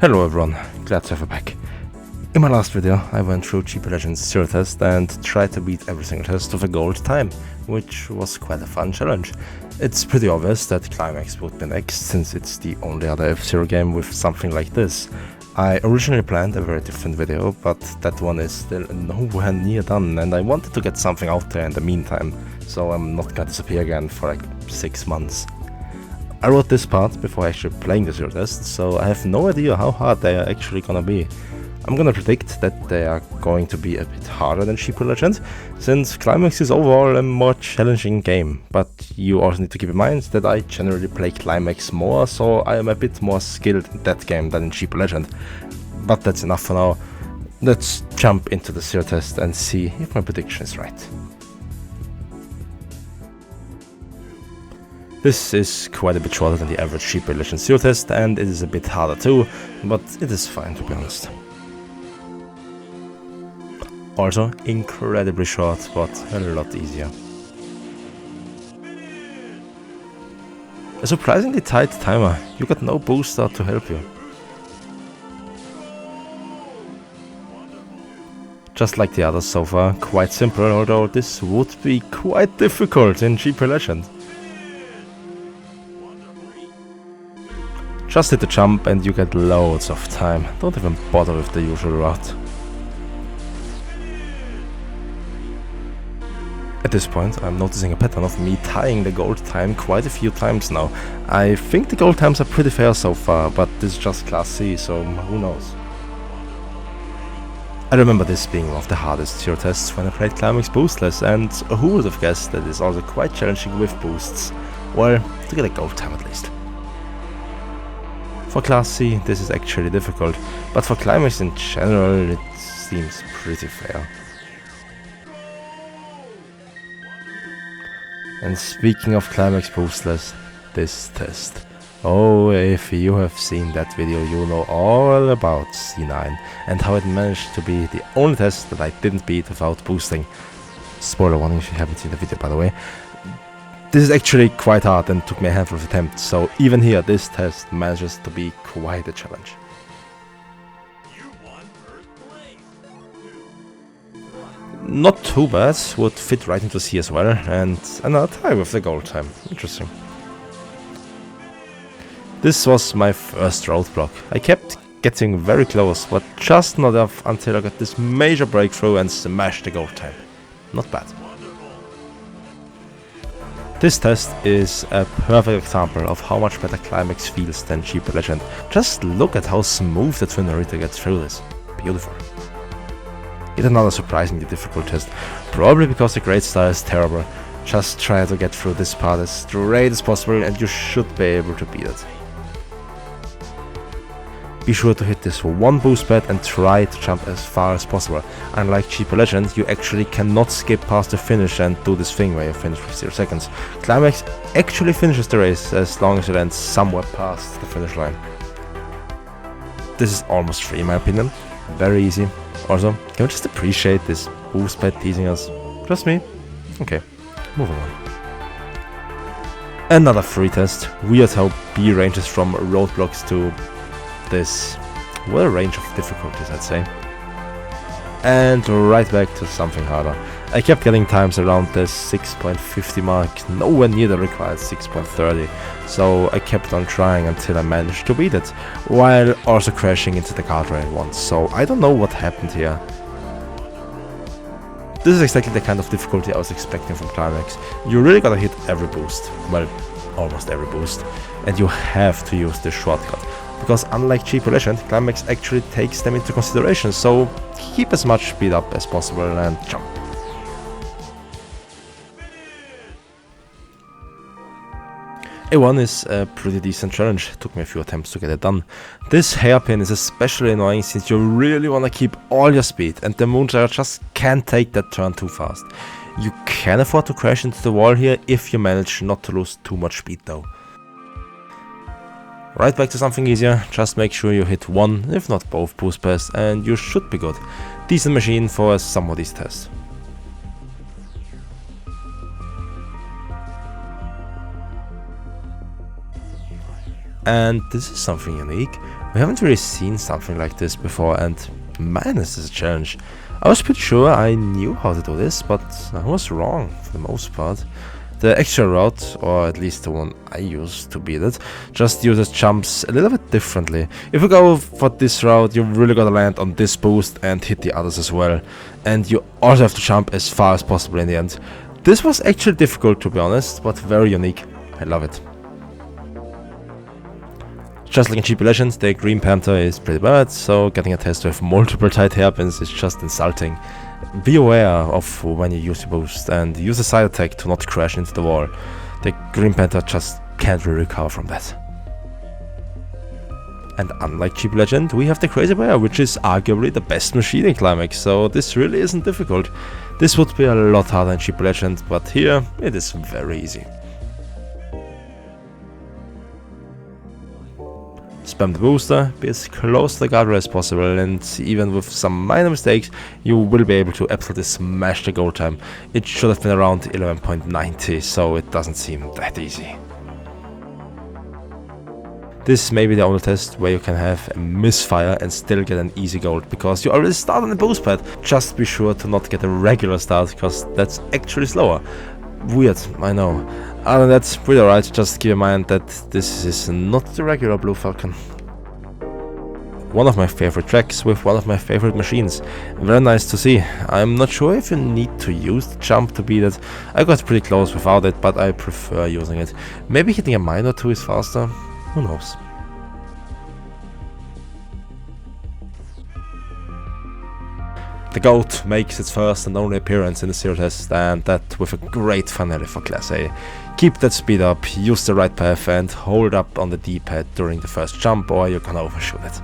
Hello everyone, glad to have you back. In my last video I went through GP Legends Zero test and tried to beat every single test with a gold time, which was quite a fun challenge. It's pretty obvious that Climax would be next, since it's the only other F-Zero game with something like this. I originally planned a very different video, but that one is still nowhere near done and I wanted to get something out there in the meantime, so I'm not gonna disappear again for like 6 months. I wrote this part before actually playing the Zero test, so I have no idea how hard they are actually gonna be. I'm gonna predict that they are going to be a bit harder than GP Legends, since Climax is overall a more challenging game, but you also need to keep in mind that I generally play Climax more, so I am a bit more skilled in that game than in GP Legend. But that's enough for now. Let's jump into the Zero test and see if my prediction is right. This is quite a bit shorter than the average GP Legends Zero test, and it is a bit harder too, but it is fine to be honest. Also incredibly short, but a lot easier. A surprisingly tight timer, you got no booster to help you. Just like the others so far, quite simple, although this would be quite difficult in GP Legend. Just hit the jump and you get loads of time, don't even bother with the usual route. At this point I'm noticing a pattern of me tying the gold time quite a few times now. I think the gold times are pretty fair so far, but this is just Class C, so who knows. I remember this being one of the hardest Zero tests when I played Climax boostless, and who would have guessed that it's also quite challenging with boosts. Well, to get a gold time at least. For Class C this is actually difficult, but for Climax in general it seems pretty fair. And speaking of Climax boostless, this test. Oh, if you have seen that video you know all about C9 and how it managed to be the only test that I didn't beat without boosting. Spoiler warning if you haven't seen the video, by the way. This is actually quite hard and took me a handful of attempts, so even here this test manages to be quite a challenge. Not too bad, would fit right into C as well, and another tie with the gold time. Interesting. This was my first roadblock. I kept getting very close, but just not enough until I got this major breakthrough and smashed the gold time. Not bad. This test is a perfect example of how much better Climax feels than GP Legend. Just look at how smooth the Twin Narrator gets through this. Beautiful. Yet another surprisingly difficult test, probably because the grade style is terrible. Just try to get through this part as straight as possible and you should be able to beat it. Be sure to hit this one boost pad and try to jump as far as possible. Unlike GP Legend, you actually cannot skip past the finish and do this thing where you finish with 0 seconds. Climax actually finishes the race as long as it ends somewhere past the finish line. This is almost free in my opinion, very easy. Also, can we just appreciate this boost pad teasing us? Just me? Okay, moving on. Another free test. Weird how B ranges from roadblocks to this, well, range of difficulties I'd say. And right back to something harder. I kept getting times around the 6.50 mark, nowhere near the required 6.30, so I kept on trying until I managed to beat it, while also crashing into the guardrail once, so I don't know what happened here. This is exactly the kind of difficulty I was expecting from Climax. You really gotta hit every boost, well, almost every boost, and you have to use this shortcut. Because unlike GP Legend, Climax actually takes them into consideration, so keep as much speed up as possible and jump. A1 is a pretty decent challenge, took me a few attempts to get it done. This hairpin is especially annoying since you really wanna keep all your speed and the Montage just can't take that turn too fast. You can afford to crash into the wall here if you manage not to lose too much speed though. Right back to something easier, just make sure you hit one, if not both boost pads, and you should be good. Decent machine for a somewhat easy test. And this is something unique. We haven't really seen something like this before, and man, this is a challenge. I was pretty sure I knew how to do this, but I was wrong for the most part. The actual route, or at least the one I used to beat it, just uses jumps a little bit differently. If you go for this route, you really gotta land on this boost and hit the others as well. And you also have to jump as far as possible in the end. This was actually difficult, to be honest, but very unique. I love it. Just like in GP Legends, the Green Panther is pretty bad, so getting a test with multiple tight hairpins is just insulting. Be aware of when you use your boost and use a side attack to not crash into the wall. The Green Panther just can't really recover from that. And unlike GP Legend, we have the Crazy Bear, which is arguably the best machine in Climax, so this really isn't difficult. This would be a lot harder in GP Legend, but here it is very easy. Spam the booster, be as close to the guardrail as possible, and even with some minor mistakes, you will be able to absolutely smash the goal time. It should have been around 11.90, so it doesn't seem that easy. This may be the only test where you can have a misfire and still get an easy gold, because you already start on the boost pad. Just be sure to not get a regular start, because that's actually slower. Weird, I know. Other than that, pretty alright, just keep in mind that this is not the regular Blue Falcon. One of my favorite tracks with one of my favorite machines. Very nice to see. I'm not sure if you need to use the jump to beat it. I got pretty close without it, but I prefer using it. Maybe hitting a mine or two is faster, who knows. The GOAT makes its first and only appearance in the zero test, and that with a great finale for Class A. Keep that speed up, use the right path, and hold up on the D-pad during the first jump, or you're gonna overshoot it.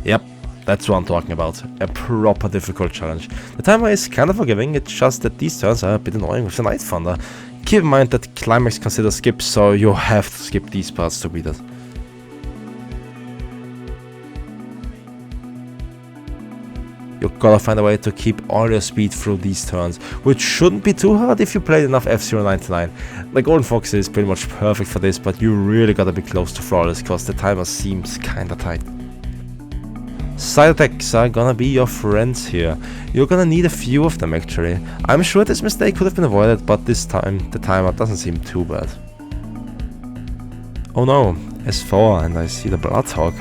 Yep, that's what I'm talking about. A proper difficult challenge. The timer is kind of forgiving, it's just that these turns are a bit annoying with the Night Thunder. Keep in mind that Climax considers skips, so you have to skip these parts to beat it. You gotta find a way to keep all your speed through these turns, which shouldn't be too hard if you played enough F-099. The Golden Fox is pretty much perfect for this, but you really gotta be close to flawless, cause the timer seems kinda tight. Side attacks are gonna be your friends here. You're gonna need a few of them actually. I'm sure this mistake could have been avoided, but this time the timer doesn't seem too bad. Oh no, S4 and I see the Bloodhawk.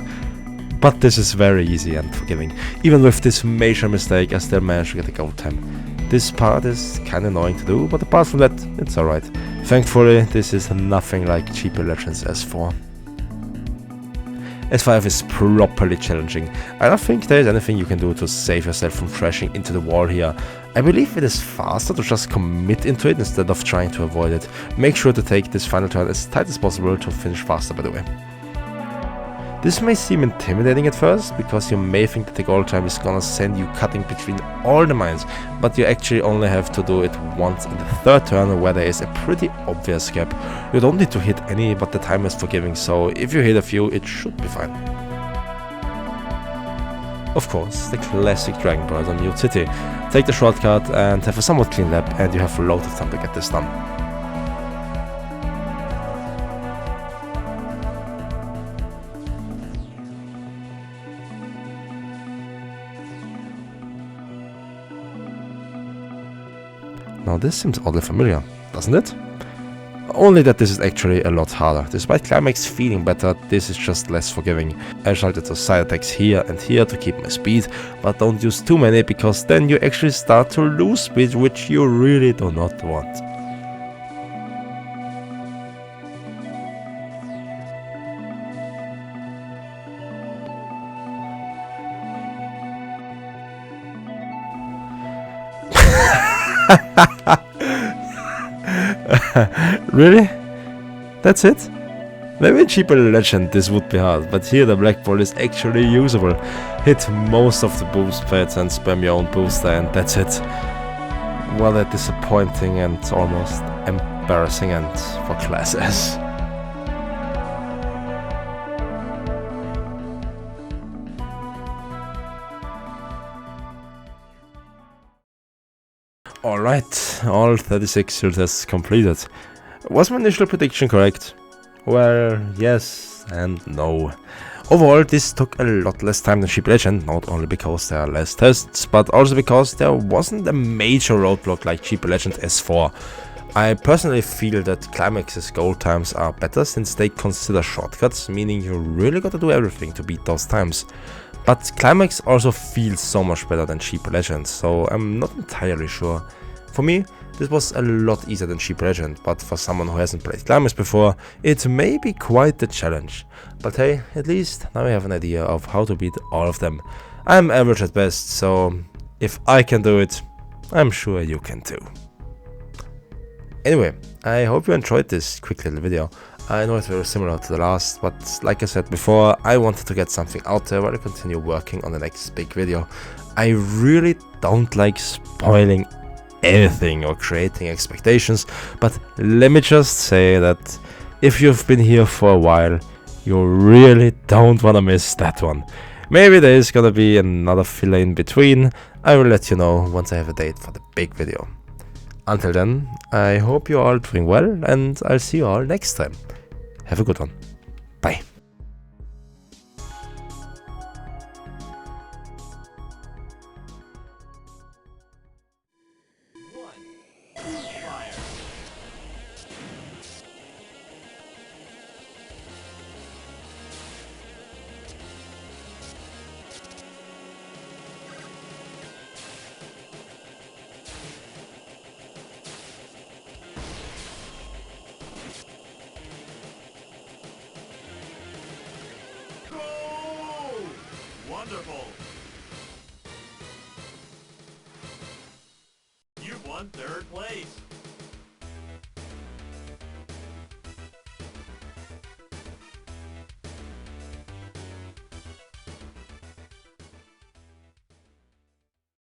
But this is very easy and forgiving. Even with this major mistake, I still managed to get a gold time. This part is kinda annoying to do, but apart from that, it's alright. Thankfully, this is nothing like GP Legends S4. S5 is properly challenging. I don't think there is anything you can do to save yourself from crashing into the wall here. I believe it is faster to just commit into it instead of trying to avoid it. Make sure to take this final turn as tight as possible to finish faster, by the way. This may seem intimidating at first, because you may think that the goal time is gonna send you cutting between all the mines, but you actually only have to do it once in the third turn where there is a pretty obvious gap. You don't need to hit any, but the time is forgiving, so if you hit a few, it should be fine. Of course, the classic Dragon Bird on Mute City. Take the shortcut and have a somewhat clean lap, and you have a lot of time to get this done. Now this seems oddly familiar, doesn't it? Only that this is actually a lot harder. Despite Climax feeling better, this is just less forgiving. I shouted to side attacks here and here to keep my speed, but don't use too many, because then you actually start to lose speed, which you really do not want. Really? That's it? Maybe in GP Legend this would be hard, but here the black ball is actually usable. Hit most of the boost pads and spam your own booster, and that's it. What a disappointing and almost embarrassing end for Class S. Alright, all 36 field tests completed. Was my initial prediction correct? Well, yes and no. Overall, this took a lot less time than Sheep Legend, not only because there are less tests, but also because there wasn't a major roadblock like Sheep Legend S4. I personally feel that Climax's goal times are better since they consider shortcuts, meaning you really gotta do everything to beat those times. But Climax also feels so much better than Sheep Legend, so I'm not entirely sure. For me, this was a lot easier than Sheep Legend, but for someone who hasn't played Climax before, it may be quite the challenge. But hey, at least now I have an idea of how to beat all of them. I'm average at best, so if I can do it, I'm sure you can too. Anyway, I hope you enjoyed this quick little video. I know it's very similar to the last, but like I said before, I wanted to get something out there while I continue working on the next big video. I really don't like spoiling anything or creating expectations, but let me just say that if you've been here for a while, you really don't want to miss that one. Maybe there is gonna be another filler in between. I will let you know once I have a date for the big video. Until then, I hope you're all doing well, and I'll see you all next time. Have a good one. Bye. Wonderful! You've won 3rd place!